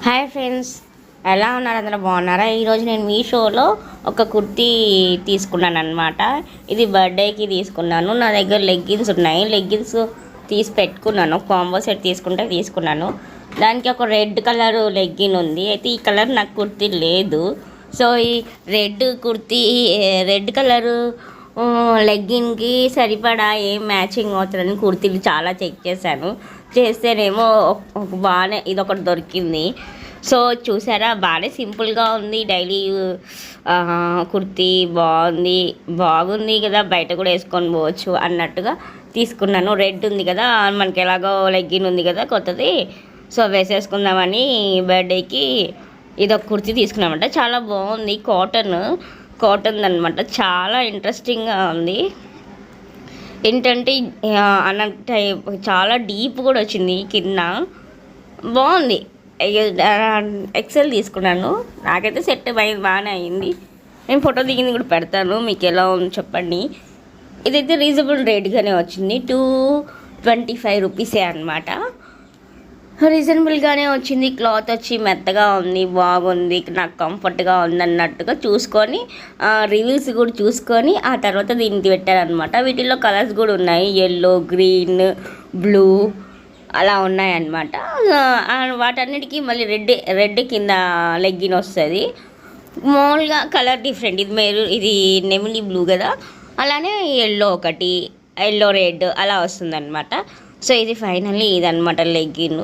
Hi friends, ఎలా ఉన్నారు? అందరూ బాగున్నారా? ఈరోజు నేను మీషోలో ఒక కుర్తీ తీసుకున్నాను అనమాట. ఇది బర్త్డేకి తీసుకున్నాను. నా దగ్గర లెగ్గిన్స్ ఉన్నాయి. లెగ్గిన్స్ తీసి పెట్టుకున్నాను. కాంబో సెట్ తీసుకున్నాను. దానికి ఒక రెడ్ కలర్ లెగ్గిన్ ఉంది. అయితే ఈ కలర్ నాకు కుర్తీ లేదు. సో ఈ రెడ్ కలరు లెగ్గిన్కి సరిపడా ఏం మ్యాచింగ్ అవుతుందని కుర్తీలు చాలా చెక్ చేస్తేనేమో బాగానే ఇదొకటి దొరికింది. సో చూసారా, బాగానే సింపుల్గా ఉంది. డైలీ కుర్తీ బాగుంది కదా, బయట కూడా వేసుకొని పోవచ్చు అన్నట్టుగా తీసుకున్నాను. రెడ్ ఉంది కదా, మనకి ఎలాగో లెగ్గిన్ ఉంది కదా కొత్తది, సో వేసేసుకుందామని బర్త్డేకి ఇదొక కుర్తీ తీసుకున్నామంట. చాలా బాగుంది. కాటన్ అనమాట. చాలా ఇంట్రెస్టింగ్గా ఉంది. ఏంటంటే చాలా డీప్ కూడా వచ్చింది కింద. బాగుంది. ఎక్సెల్ తీసుకున్నాను. నాకైతే సెట్ బాగానే అయింది. నేను ఫోటో దిగింది కూడా పెడతాను, మీకు ఎలా ఉంది చెప్పండి. ఇదైతే రీజనబుల్ రేట్గానే వచ్చింది. 225 రూపీసే అనమాట. రీజనబుల్గానే వచ్చింది. క్లాత్ వచ్చి మెత్తగా ఉంది, బాగుంది, నాకు కంఫర్ట్గా ఉంది అన్నట్టుగా చూసుకొని రివ్యూస్ కూడా చూసుకొని ఆ తర్వాత దీనికి పెట్టారనమాట. వీటిల్లో కలర్స్ కూడా ఉన్నాయి. ఎల్లో, గ్రీన్, బ్లూ అలా ఉన్నాయన్నమాట. వాటన్నిటికీ మళ్ళీ రెడ్ కింద లెగ్గిన్ వస్తుంది. మామూలుగా కలర్ డిఫరెంట్. ఇది నెమిలీ బ్లూ కదా, అలానే ఎల్లో రెడ్ అలా వస్తుందన్నమాట. సో ఇది ఫైనల్లీ ఇదనమాట లెగ్గిన్.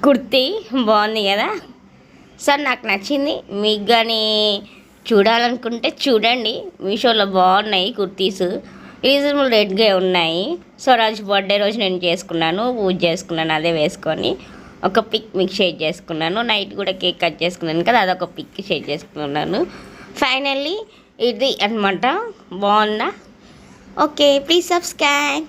కుర్తీ బాగుంది కదా. సో నాకు నచ్చింది. మీకు కానీ చూడాలనుకుంటే చూడండి. మీషోలో బాగున్నాయి కుర్తీస్, రీజనబుల్ రేట్గా ఉన్నాయి. సో రాజు బర్త్డే రోజు నేను పూజ చేసుకున్నాను. అదే వేసుకొని ఒక పిక్ మీకు షేర్ చేసుకున్నాను. నైట్ కూడా కేక్ కట్ చేసుకున్నాను కదా, అదొక పిక్ షేర్ చేసుకున్నాను. ఫైనల్లీ ఇది అనమాట. బాగుందా? Okay, please subscribe.